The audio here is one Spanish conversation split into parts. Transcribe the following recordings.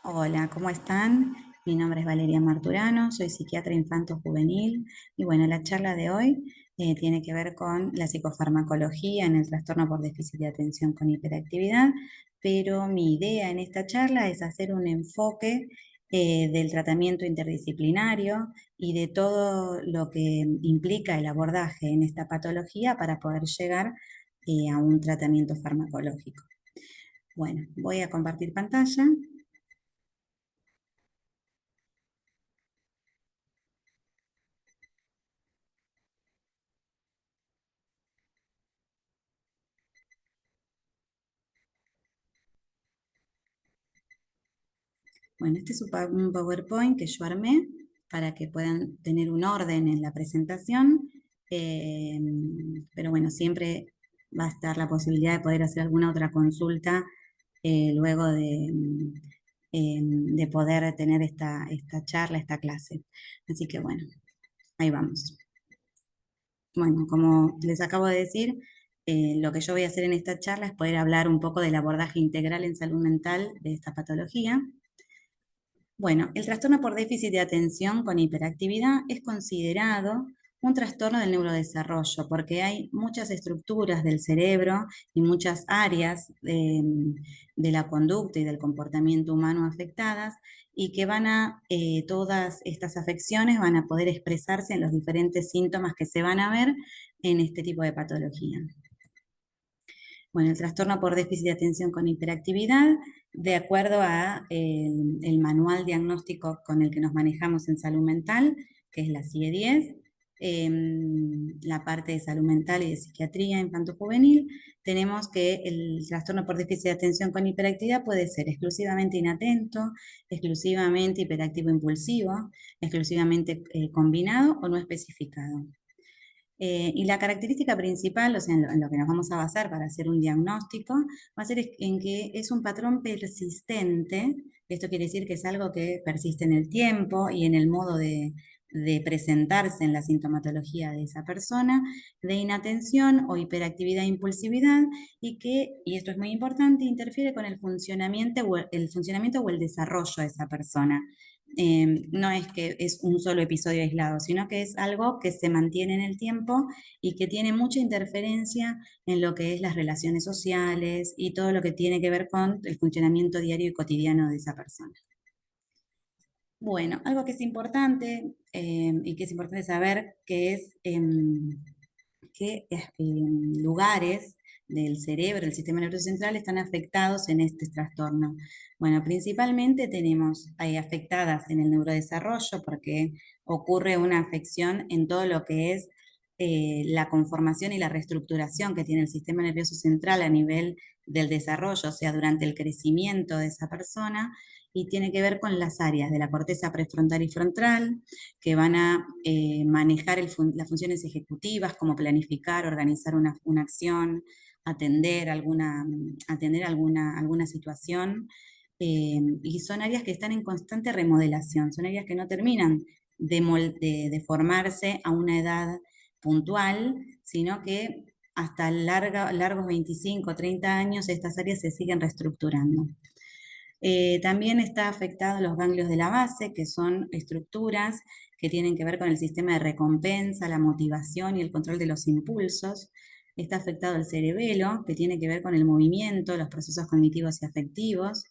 Hola, ¿cómo están? Mi nombre es Valeria Marturano, soy psiquiatra infanto-juvenil y bueno, la charla de hoy tiene que ver con la psicofarmacología en el trastorno por déficit de atención con hiperactividad, pero mi idea en esta charla es hacer un enfoque del tratamiento interdisciplinario y de todo lo que implica el abordaje en esta patología para poder llegar a un tratamiento farmacológico. Bueno, voy a compartir pantalla. Bueno, este es un PowerPoint que yo armé para que puedan tener un orden en la presentación, eh, pero bueno, siempre va a estar la posibilidad de poder hacer alguna otra consulta luego de poder tener esta charla, esta clase. Así que bueno, ahí vamos. Bueno, como les acabo de decir, lo que yo voy a hacer en esta charla es poder hablar un poco del abordaje integral en salud mental de esta patología. Bueno, el trastorno por déficit de atención con hiperactividad es considerado un trastorno del neurodesarrollo porque hay muchas estructuras del cerebro y muchas áreas de la conducta y del comportamiento humano afectadas y que todas estas afecciones van a poder expresarse en los diferentes síntomas que se van a ver en este tipo de patología. Bueno, el trastorno por déficit de atención con hiperactividad, de acuerdo a el manual diagnóstico con el que nos manejamos en salud mental, que es la CIE-10, la parte de salud mental y de psiquiatría infanto-juvenil, tenemos que el trastorno por déficit de atención con hiperactividad puede ser exclusivamente inatento, exclusivamente hiperactivo impulsivo, exclusivamente combinado o no especificado. Y la característica principal, o sea, en lo que nos vamos a basar para hacer un diagnóstico, va a ser en que es un patrón persistente. Esto quiere decir que es algo que persiste en el tiempo y en el modo de presentarse en la sintomatología de esa persona, de inatención o hiperactividad e impulsividad, y esto es muy importante, interfiere con el funcionamiento o el desarrollo de esa persona. No es que es un solo episodio aislado, sino que es algo que se mantiene en el tiempo y que tiene mucha interferencia en lo que es las relaciones sociales y todo lo que tiene que ver con el funcionamiento diario y cotidiano de esa persona. Bueno, algo que es importante y que es importante saber que es lugares del cerebro, del sistema nervioso central, están afectados en este trastorno. Bueno, principalmente tenemos afectadas en el neurodesarrollo porque ocurre una afección en todo lo que es la conformación y la reestructuración que tiene el sistema nervioso central a nivel del desarrollo, o sea, durante el crecimiento de esa persona, y tiene que ver con las áreas de la corteza prefrontal y frontal, que van a manejar las funciones ejecutivas, como planificar, organizar una acción, atender alguna situación. Y son áreas que están en constante remodelación, son áreas que no terminan de formarse a una edad puntual, sino que hasta largos 25 o 30 años estas áreas se siguen reestructurando. También está afectado los ganglios de la base, que son estructuras que tienen que ver con el sistema de recompensa, la motivación y el control de los impulsos. Está afectado el cerebelo, que tiene que ver con el movimiento, los procesos cognitivos y afectivos.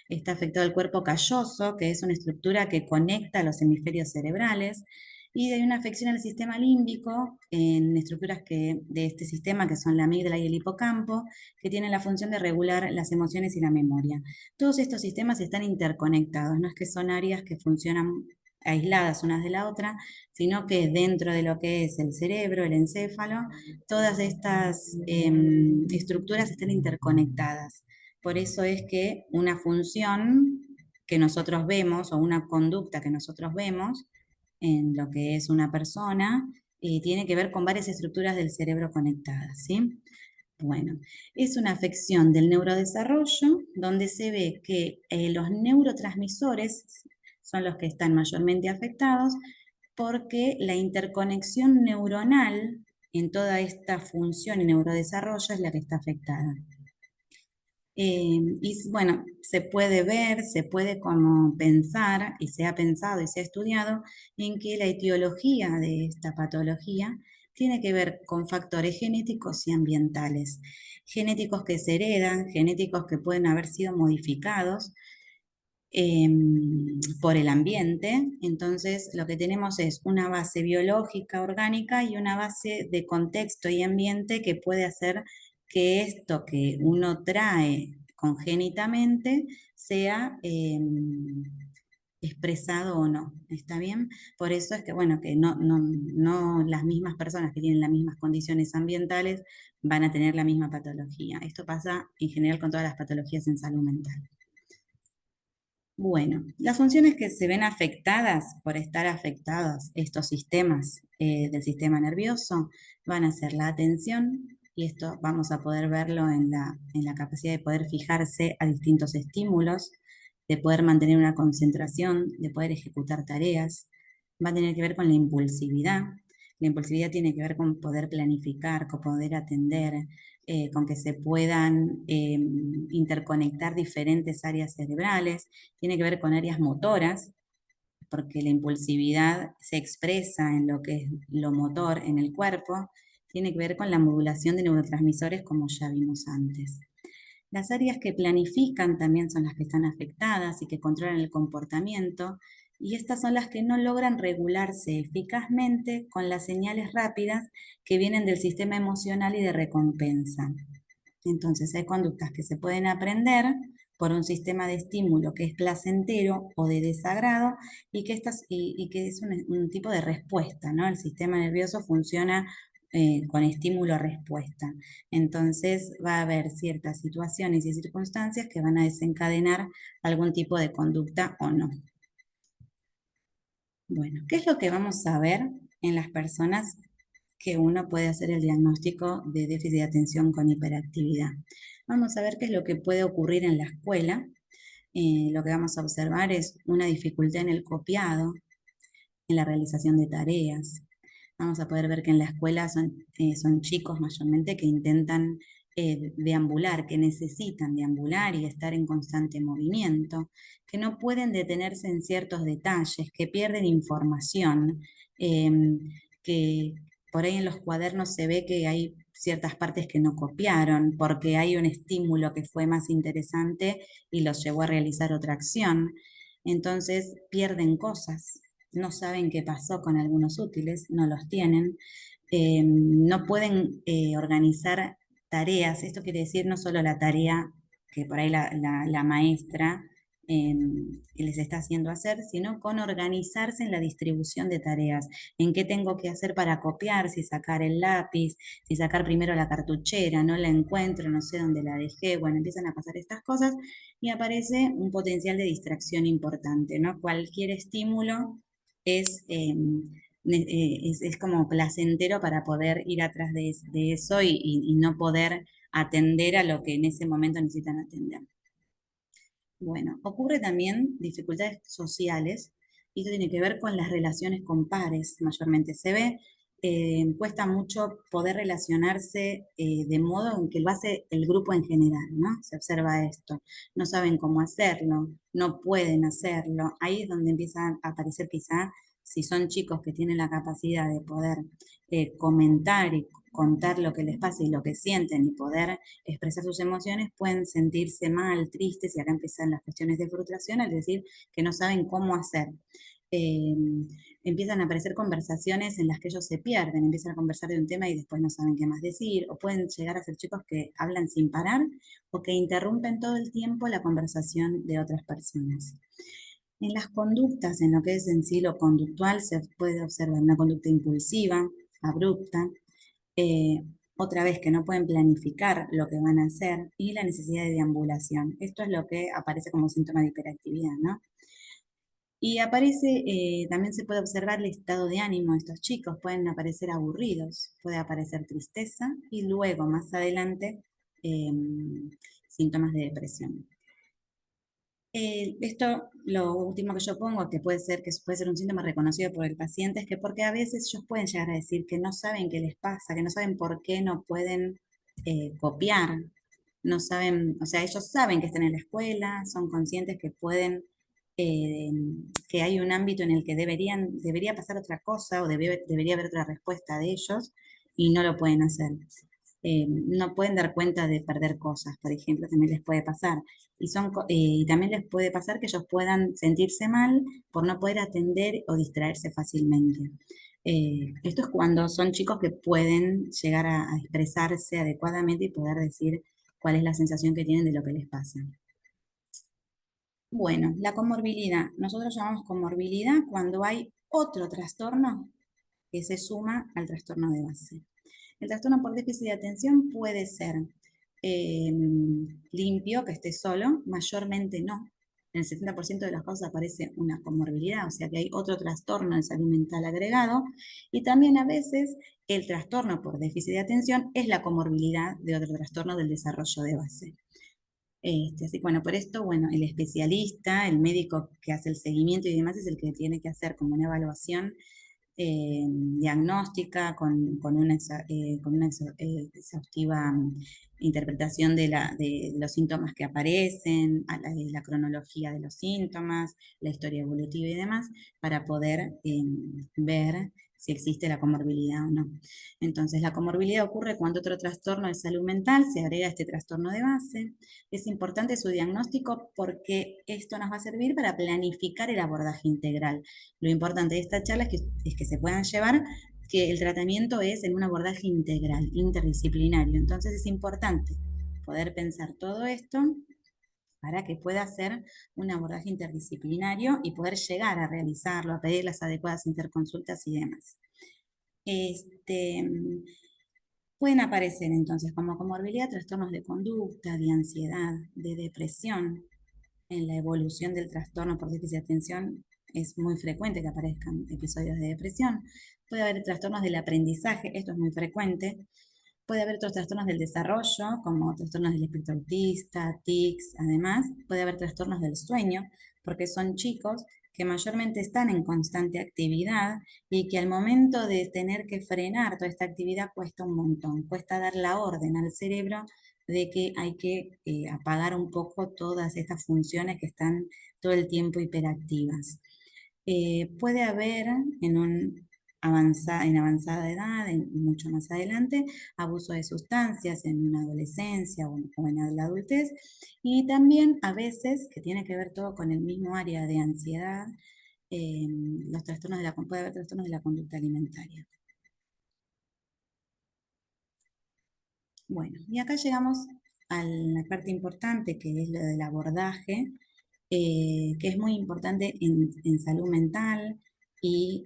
Está afectado el cuerpo calloso, que es una estructura que conecta los hemisferios cerebrales. Y hay una afección al sistema límbico en estructuras de este sistema, que son la amígdala y el hipocampo, que tienen la función de regular las emociones y la memoria. Todos estos sistemas están interconectados, no es que son áreas que funcionan aisladas unas de la otra, sino que dentro de lo que es el cerebro, el encéfalo, todas estas estructuras están interconectadas. Por eso es que una función que nosotros vemos o una conducta que nosotros vemos en lo que es una persona tiene que ver con varias estructuras del cerebro conectadas, ¿sí? Bueno, es una afección del neurodesarrollo donde se ve que los neurotransmisores son los que están mayormente afectados porque la interconexión neuronal en toda esta función y neurodesarrollo es la que está afectada. Y bueno, se puede ver, se puede como pensar, y se ha pensado y se ha estudiado, en que la etiología de esta patología tiene que ver con factores genéticos y ambientales. Genéticos que se heredan, genéticos que pueden haber sido modificados por el ambiente. Entonces, lo que tenemos es una base biológica, orgánica y una base de contexto y ambiente que puede hacer que esto que uno trae congénitamente sea expresado o no, ¿está bien? Por eso es que, bueno, que no las mismas personas que tienen las mismas condiciones ambientales van a tener la misma patología. Esto pasa en general con todas las patologías en salud mental. Bueno, las funciones que se ven afectadas por estar afectados estos sistemas del sistema nervioso van a ser la atención, y esto vamos a poder verlo en la capacidad de poder fijarse a distintos estímulos, de poder mantener una concentración, de poder ejecutar tareas. Va a tener que ver con la impulsividad. La impulsividad tiene que ver con poder planificar, con poder atender, con que se puedan interconectar diferentes áreas cerebrales. Tiene que ver con áreas motoras, porque la impulsividad se expresa en lo que es lo motor en el cuerpo. Tiene que ver con la modulación de neurotransmisores, como ya vimos antes. Las áreas que planifican también son las que están afectadas y que controlan el comportamiento, y estas son las que no logran regularse eficazmente con las señales rápidas que vienen del sistema emocional y de recompensa. Entonces hay conductas que se pueden aprender por un sistema de estímulo que es placentero o de desagrado, y que es un tipo de respuesta, ¿no? El sistema nervioso funciona con estímulo-respuesta. Entonces va a haber ciertas situaciones y circunstancias que van a desencadenar algún tipo de conducta o no. Bueno, ¿qué es lo que vamos a ver en las personas que uno puede hacer el diagnóstico de déficit de atención con hiperactividad? Vamos a ver qué es lo que puede ocurrir en la escuela. Lo que vamos a observar es una dificultad en el copiado, en la realización de tareas. Vamos a poder ver que en la escuela son chicos mayormente que intentan deambular, que necesitan deambular y estar en constante movimiento, que no pueden detenerse en ciertos detalles, que pierden información, eh, que por ahí en los cuadernos se ve que hay ciertas partes que no copiaron porque hay un estímulo que fue más interesante y los llevó a realizar otra acción. Entonces pierden cosas, no saben qué pasó con algunos útiles, no los tienen, no pueden organizar tareas. Esto quiere decir no solo la tarea que por ahí la maestra les está haciendo hacer, sino con organizarse en la distribución de tareas, en qué tengo que hacer para copiar, si sacar el lápiz, si sacar primero la cartuchera, no la encuentro, no sé dónde la dejé. Bueno, empiezan a pasar estas cosas y aparece un potencial de distracción importante, ¿no? Cualquier estímulo es, es como placentero para poder ir atrás de eso y no poder atender a lo que en ese momento necesitan atender. Bueno, ocurre también dificultades sociales, y esto tiene que ver con las relaciones con pares, mayormente se ve. Cuesta mucho poder relacionarse de modo en que lo hace el grupo en general, ¿no? Se observa esto. No saben cómo hacerlo, no pueden hacerlo. Ahí es donde empieza a aparecer quizá, si son chicos que tienen la capacidad de poder comentar y contar lo que les pasa y lo que sienten y poder expresar sus emociones, pueden sentirse mal, tristes, y acá empiezan las cuestiones de frustración, es decir, que no saben cómo hacer. Eh, Empiezan a aparecer conversaciones en las que ellos se pierden, empiezan a conversar de un tema y después no saben qué más decir, o pueden llegar a ser chicos que hablan sin parar o que interrumpen todo el tiempo la conversación de otras personas. En las conductas, en lo que es en sí lo conductual, se puede observar una conducta impulsiva, abrupta, eh, otra vez que no pueden planificar lo que van a hacer, y la necesidad de deambulación. Esto es lo que aparece como síntoma de hiperactividad, ¿no? Y aparece, también se puede observar el estado de ánimo de estos chicos, pueden aparecer aburridos, puede aparecer tristeza y luego, más adelante, eh, síntomas de depresión. Esto, lo último que yo pongo, que puede ser un síntoma reconocido por el paciente, es que porque a veces ellos pueden llegar a decir que no saben qué les pasa, que no saben por qué no pueden copiar, no saben, o sea, ellos saben que están en la escuela, son conscientes que pueden, eh, que hay un ámbito en el que debería pasar otra cosa o debería haber otra respuesta de ellos y no lo pueden hacer. No pueden dar cuenta de perder cosas, por ejemplo, también les puede pasar. Y también les puede pasar que ellos puedan sentirse mal por no poder atender o distraerse fácilmente. Esto es cuando son chicos que pueden llegar a expresarse adecuadamente y poder decir cuál es la sensación que tienen de lo que les pasa. Bueno, la comorbilidad. Nosotros llamamos comorbilidad cuando hay otro trastorno que se suma al trastorno de base. El trastorno por déficit de atención puede ser eh, limpio, que esté solo, mayormente no. En el 70% de los casos aparece una comorbilidad, o sea que hay otro trastorno de salud mental agregado, y también a veces el trastorno por déficit de atención es la comorbilidad de otro trastorno del desarrollo de base. Así que bueno, por esto, bueno, el especialista, el médico que hace el seguimiento y demás es el que tiene que hacer como una evaluación diagnóstica con una exhaustiva interpretación de los síntomas que aparecen, la cronología de los síntomas, la historia evolutiva y demás, para poder ver si existe la comorbilidad o no. Entonces, la comorbilidad ocurre cuando otro trastorno de salud mental se agrega a este trastorno de base. Es importante su diagnóstico porque esto nos va a servir para planificar el abordaje integral. Lo importante de esta charla es que se puedan llevar que el tratamiento es en un abordaje integral, interdisciplinario. Entonces es importante poder pensar todo esto para que pueda ser un abordaje interdisciplinario y poder llegar a realizarlo, a pedir las adecuadas interconsultas y demás. Este, Pueden aparecer entonces como comorbilidad trastornos de conducta, de ansiedad, de depresión. En la evolución del trastorno por déficit de atención es muy frecuente que aparezcan episodios de depresión. Puede haber trastornos del aprendizaje, esto es muy frecuente. Puede haber otros trastornos del desarrollo, como trastornos del espectro autista, tics, además. Puede haber trastornos del sueño, porque son chicos que mayormente están en constante actividad y que al momento de tener que frenar toda esta actividad cuesta un montón, cuesta dar la orden al cerebro de que hay que apagar un poco todas estas funciones que están todo el tiempo hiperactivas. Puede haber en avanzada edad, mucho más adelante, abuso de sustancias en una adolescencia o en la adultez, y también a veces, que tiene que ver todo con el mismo área de ansiedad, puede haber trastornos de la conducta alimentaria. Bueno, y acá llegamos a la parte importante, que es lo del abordaje, que es muy importante en salud mental y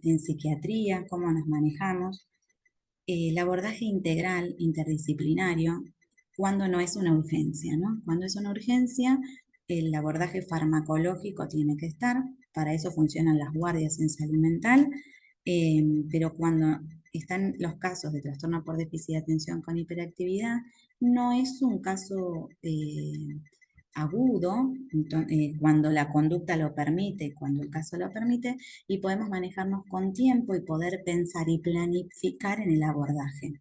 en psiquiatría, cómo nos manejamos. El abordaje integral, interdisciplinario, cuando no es una urgencia, ¿no? Cuando es una urgencia, el abordaje farmacológico tiene que estar, para eso funcionan las guardias en salud mental, pero cuando están los casos de trastorno por déficit de atención con hiperactividad, no es un caso agudo, cuando la conducta lo permite, cuando el caso lo permite, y podemos manejarnos con tiempo y poder pensar y planificar en el abordaje.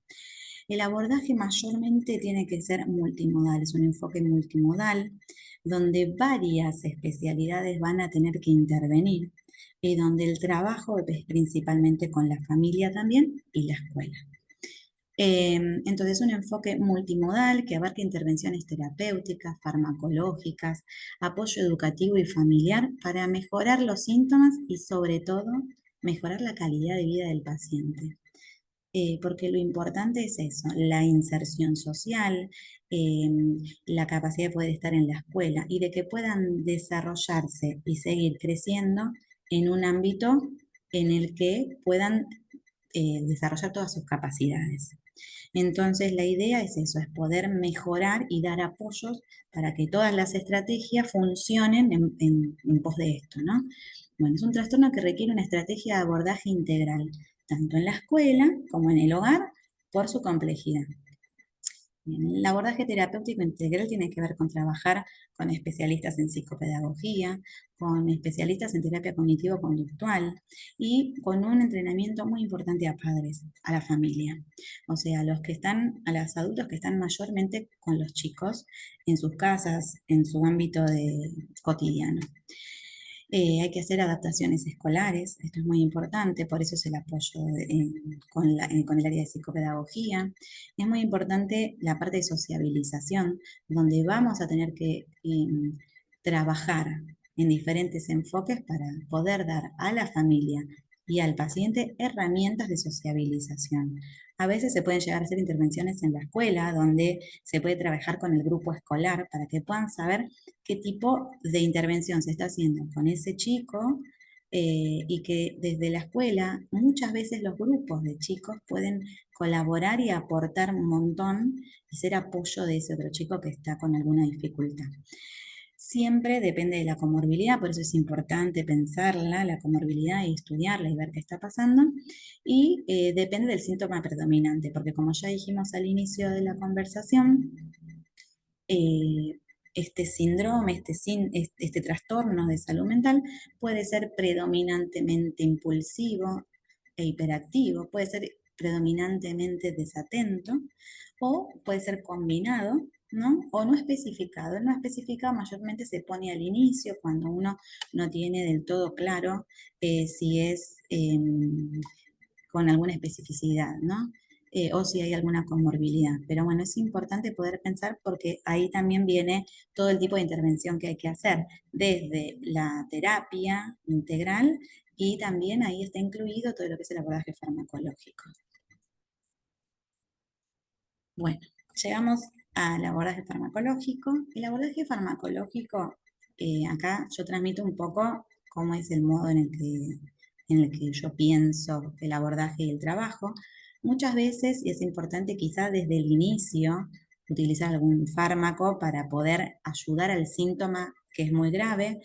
El abordaje mayormente tiene que ser multimodal, es un enfoque multimodal, donde varias especialidades van a tener que intervenir y donde el trabajo es principalmente con la familia también y la escuela. Entonces, un enfoque multimodal que abarca intervenciones terapéuticas, farmacológicas, apoyo educativo y familiar para mejorar los síntomas y sobre todo mejorar la calidad de vida del paciente. Porque lo importante es eso, la inserción social, la capacidad de poder estar en la escuela y de que puedan desarrollarse y seguir creciendo en un ámbito en el que puedan desarrollar todas sus capacidades. Entonces, la idea es eso, es poder mejorar y dar apoyos para que todas las estrategias funcionen en pos de esto, ¿no? Bueno, es un trastorno que requiere una estrategia de abordaje integral, tanto en la escuela como en el hogar, por su complejidad. Bien, el abordaje terapéutico integral tiene que ver con trabajar con especialistas en psicopedagogía, con especialistas en terapia cognitivo-conductual y con un entrenamiento muy importante a padres, a la familia. O sea, a los adultos que están mayormente con los chicos en sus casas, en su ámbito cotidiano. Hay que hacer adaptaciones escolares, esto es muy importante, por eso es el apoyo con el área de psicopedagogía. Es muy importante la parte de sociabilización, donde vamos a tener que trabajar en diferentes enfoques para poder dar a la familia y al paciente herramientas de sociabilización. A veces se pueden llegar a hacer intervenciones en la escuela, donde se puede trabajar con el grupo escolar para que puedan saber qué tipo de intervención se está haciendo con ese chico, y que desde la escuela muchas veces los grupos de chicos pueden colaborar y aportar un montón y ser apoyo de ese otro chico que está con alguna dificultad. Siempre depende de la comorbilidad, por eso es importante pensarla, la comorbilidad, y estudiarla y ver qué está pasando. Y depende del síntoma predominante, porque como ya dijimos al inicio de la conversación, eh, este síndrome, este trastorno de salud mental puede ser predominantemente impulsivo e hiperactivo, puede ser predominantemente desatento o puede ser combinado, ¿no? O no especificado. El no especificado mayormente se pone al inicio cuando uno no tiene del todo claro si es con alguna especificidad, ¿no? O si hay alguna comorbilidad. Pero bueno, es importante poder pensar porque ahí también viene todo el tipo de intervención que hay que hacer, desde la terapia integral y también ahí está incluido todo lo que es el abordaje farmacológico. Bueno, llegamos al abordaje farmacológico. El abordaje farmacológico, acá yo transmito un poco cómo es el modo en el que yo pienso el abordaje y el trabajo. Muchas veces, y es importante quizá desde el inicio, utilizar algún fármaco para poder ayudar al síntoma que es muy grave,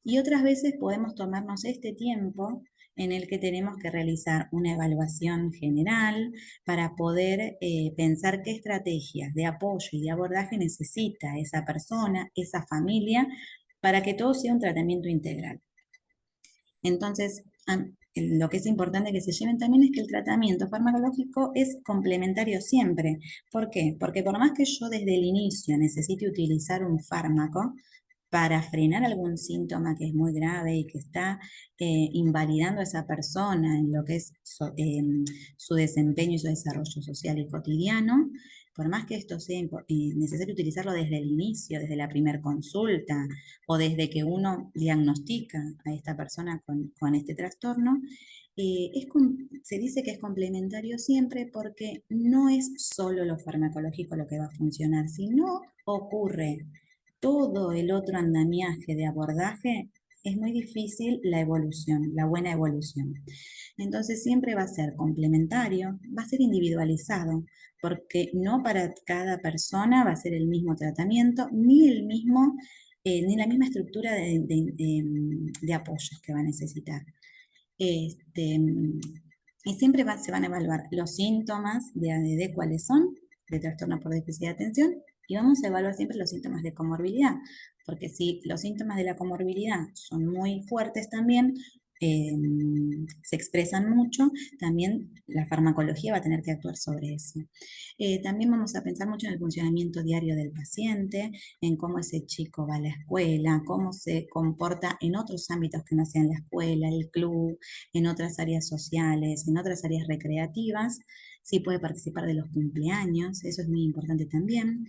y otras veces podemos tomarnos este tiempo en el que tenemos que realizar una evaluación general para poder pensar qué estrategias de apoyo y de abordaje necesita esa persona, esa familia, para que todo sea un tratamiento integral. Entonces, lo que es importante que se lleven también es que el tratamiento farmacológico es complementario siempre. ¿Por qué? Porque por más que yo desde el inicio necesite utilizar un fármaco para frenar algún síntoma que es muy grave y que está invalidando a esa persona en lo que es su desempeño y su desarrollo social y cotidiano, por más que esto sea necesario utilizarlo desde el inicio, desde la primera consulta o desde que uno diagnostica a esta persona con este trastorno, se dice que es complementario siempre porque no es solo lo farmacológico lo que va a funcionar, sino ocurre todo el otro andamiaje de abordaje, es muy difícil la evolución, la buena evolución. Entonces siempre va a ser complementario, va a ser individualizado, porque no para cada persona va a ser el mismo tratamiento, ni la misma estructura de apoyos que va a necesitar. Este, y siempre se van a evaluar los síntomas de ADD, cuáles son, de trastorno por déficit de atención, y vamos a evaluar siempre los síntomas de comorbilidad, porque si los síntomas de la comorbilidad son muy fuertes también, eh, se expresan mucho, también la farmacología va a tener que actuar sobre eso. También vamos a pensar mucho en el funcionamiento diario del paciente, en cómo ese chico va a la escuela, cómo se comporta en otros ámbitos que no sean la escuela, el club, en otras áreas sociales, en otras áreas recreativas, si puede participar de los cumpleaños, eso es muy importante también,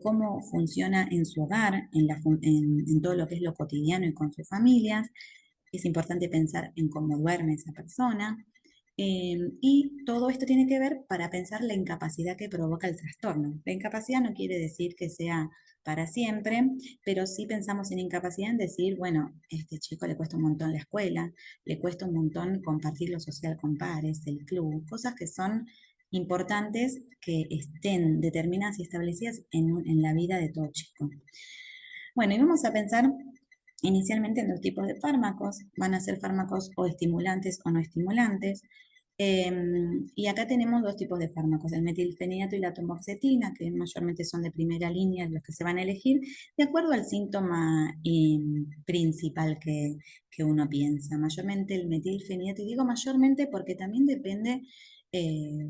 cómo funciona en su hogar, en todo lo que es lo cotidiano y con sus familias, es importante pensar en cómo duerme esa persona, y todo esto tiene que ver para pensar la incapacidad que provoca el trastorno. La incapacidad no quiere decir que sea para siempre, pero sí pensamos en incapacidad en decir, bueno, a este chico le cuesta un montón la escuela, le cuesta un montón compartir lo social con pares, el club, cosas que son importantes que estén determinadas y establecidas en la vida de todo chico. Bueno, y vamos a pensar inicialmente en dos tipos de fármacos. Van a ser fármacos o estimulantes o no estimulantes. Y acá tenemos dos tipos de fármacos, el metilfenidato y la atomoxetina, que mayormente son de primera línea los que se van a elegir, de acuerdo al síntoma principal que uno piensa. Mayormente el metilfenidato, y digo mayormente porque también depende eh,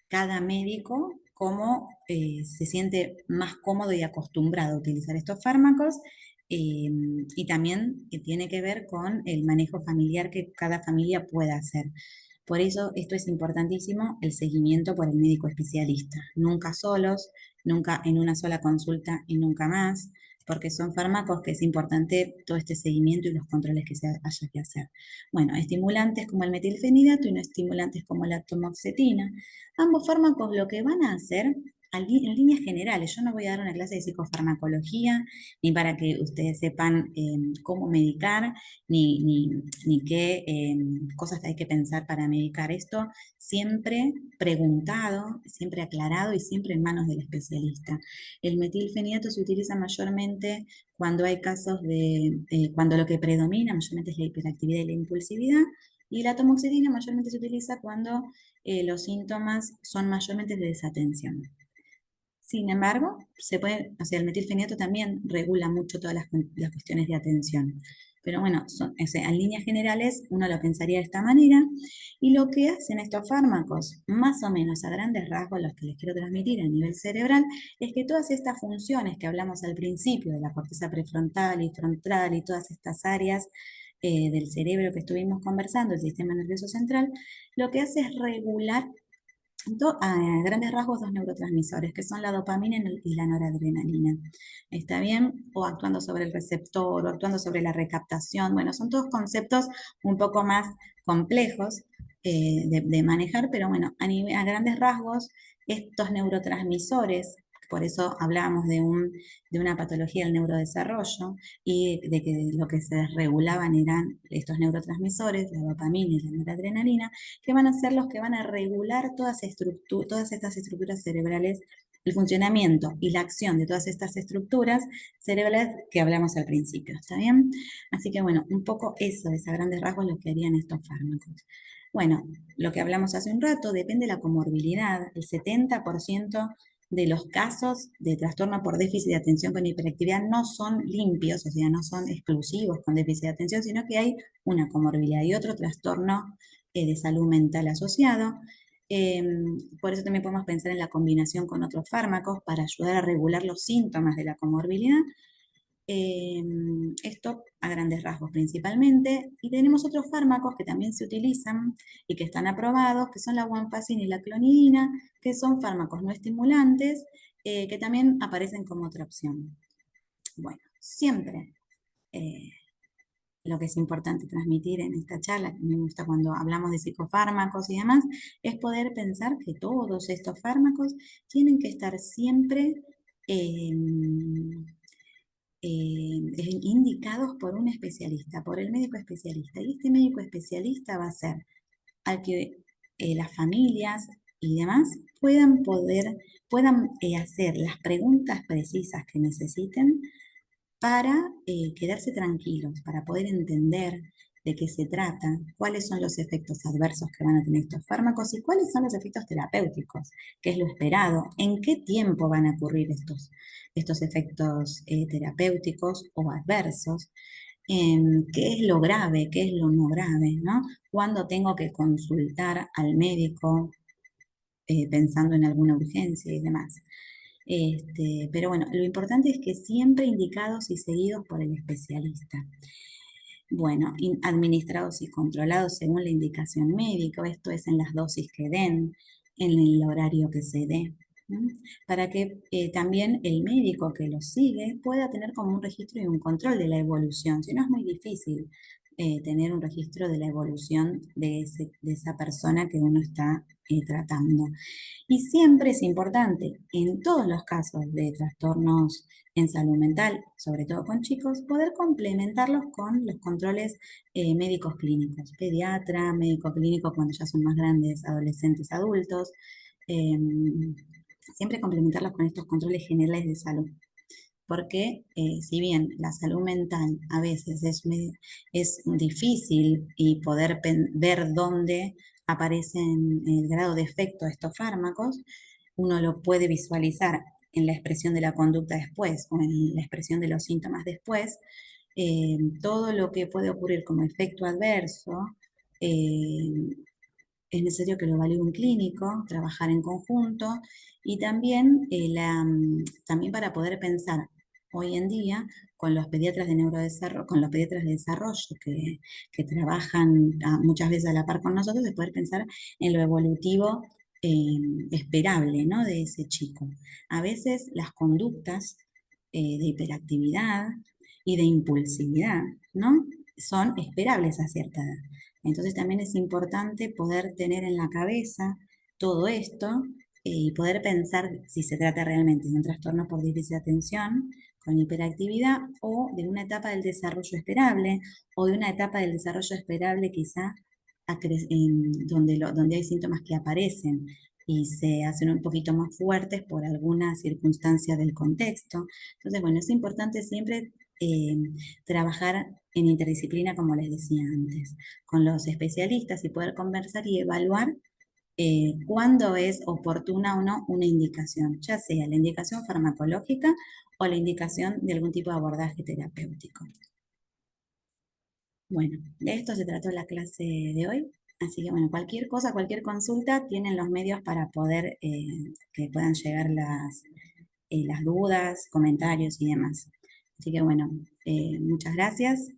cada médico cómo se siente más cómodo y acostumbrado a utilizar estos fármacos, y también que tiene que ver con el manejo familiar que cada familia pueda hacer. Por eso esto es importantísimo, el seguimiento por el médico especialista. Nunca solos, nunca en una sola consulta y nunca más, porque son fármacos que es importante todo este seguimiento y los controles que se haya que hacer. Bueno, estimulantes como el metilfenidato y no estimulantes como la atomoxetina. Ambos fármacos lo que van a hacer en líneas generales, yo no voy a dar una clase de psicofarmacología, ni para que ustedes sepan cómo medicar, ni qué cosas hay que pensar para medicar esto, siempre preguntado, siempre aclarado y siempre en manos del especialista. El metilfenidato se utiliza mayormente cuando hay casos cuando lo que predomina mayormente es la hiperactividad y la impulsividad, y la atomoxetina mayormente se utiliza cuando los síntomas son mayormente de desatención. Sin embargo, o sea, el metilfenidato también regula mucho todas las cuestiones de atención. Pero bueno, o sea, en líneas generales uno lo pensaría de esta manera. Y lo que hacen estos fármacos, más o menos a grandes rasgos, los que les quiero transmitir a nivel cerebral, es que todas estas funciones que hablamos al principio, de la corteza prefrontal y frontal y todas estas áreas del cerebro que estuvimos conversando, el sistema nervioso central, lo que hace es regular a grandes rasgos dos neurotransmisores, que son la dopamina y la noradrenalina. ¿Está bien? O actuando sobre el receptor, o actuando sobre la recaptación. Bueno, son todos conceptos un poco más complejos de manejar, pero bueno, a grandes rasgos, estos neurotransmisores, por eso hablábamos de una patología del neurodesarrollo, y de que lo que se desregulaban eran estos neurotransmisores, la dopamina y la noradrenalina, que van a ser los que van a regular todas estas estructuras cerebrales, el funcionamiento y la acción de todas estas estructuras cerebrales que hablamos al principio, ¿está bien? Así que bueno, un poco eso es a grandes rasgos lo que harían estos fármacos. Bueno, lo que hablamos hace un rato, depende de la comorbilidad. El 70% de los casos de trastorno por déficit de atención con hiperactividad no son limpios, o sea, no son exclusivos con déficit de atención, sino que hay una comorbilidad y otro trastorno de salud mental asociado. Eh, por eso también podemos pensar en la combinación con otros fármacos para ayudar a regular los síntomas de la comorbilidad. Eh, Esto a grandes rasgos principalmente. Y tenemos otros fármacos que también se utilizan y que están aprobados, que son la guanfacina y la clonidina, que son fármacos no estimulantes, que también aparecen como otra opción. Bueno, siempre lo que es importante transmitir en esta charla, que me gusta cuando hablamos de psicofármacos y demás, es poder pensar que todos estos fármacos tienen que estar siempre eh, indicados por un especialista, por el médico especialista. Y este médico especialista va a ser al que las familias y demás puedan hacer las preguntas precisas que necesiten para quedarse tranquilos, para poder entender de qué se trata, cuáles son los efectos adversos que van a tener estos fármacos y cuáles son los efectos terapéuticos, qué es lo esperado, en qué tiempo van a ocurrir estos efectos terapéuticos o adversos, qué es lo grave, qué es lo no grave, ¿no? Cuándo tengo que consultar al médico pensando en alguna urgencia y demás. Pero bueno, lo importante es que siempre indicados y seguidos por el especialista. Bueno, administrados y controlados según la indicación médica, esto es en las dosis que den, en el horario que se dé, ¿no? Para que también el médico que los sigue pueda tener como un registro y un control de la evolución. Si no, es muy difícil tener un registro de la evolución de esa persona que uno está tratando. Y siempre es importante, en todos los casos de trastornos en salud mental, sobre todo con chicos, poder complementarlos con los controles médicos clínicos, pediatra, médico clínico cuando ya son más grandes, adolescentes, adultos, eh, siempre complementarlos con estos controles generales de salud. Porque si bien la salud mental a veces es difícil y poder ver dónde aparecen el grado de efecto de estos fármacos, uno lo puede visualizar en la expresión de la conducta después o en la expresión de los síntomas después, todo lo que puede ocurrir como efecto adverso, eh, es necesario que lo evalúe un clínico, trabajar en conjunto y también, también para poder pensar hoy en día con los pediatras de neurodesarrollo, con los pediatras de desarrollo que trabajan muchas veces a la par con nosotros, de poder pensar en lo evolutivo esperable, ¿no? De ese chico. A veces las conductas de hiperactividad y de impulsividad, ¿no? Son esperables a cierta edad. Entonces también es importante poder tener en la cabeza todo esto y poder pensar si se trata realmente de un trastorno por déficit de atención con hiperactividad o de una etapa del desarrollo esperable o de una etapa del desarrollo esperable quizá donde hay síntomas que aparecen y se hacen un poquito más fuertes por alguna circunstancia del contexto. Entonces, bueno, es importante siempre eh, trabajar en interdisciplina, como les decía antes, con los especialistas y poder conversar y evaluar cuándo es oportuna o no una indicación, ya sea la indicación farmacológica o la indicación de algún tipo de abordaje terapéutico. Bueno, de esto se trató la clase de hoy. Así que bueno, cualquier cosa, cualquier consulta, tienen los medios para poder que puedan llegar las dudas, comentarios y demás. Así que bueno, muchas gracias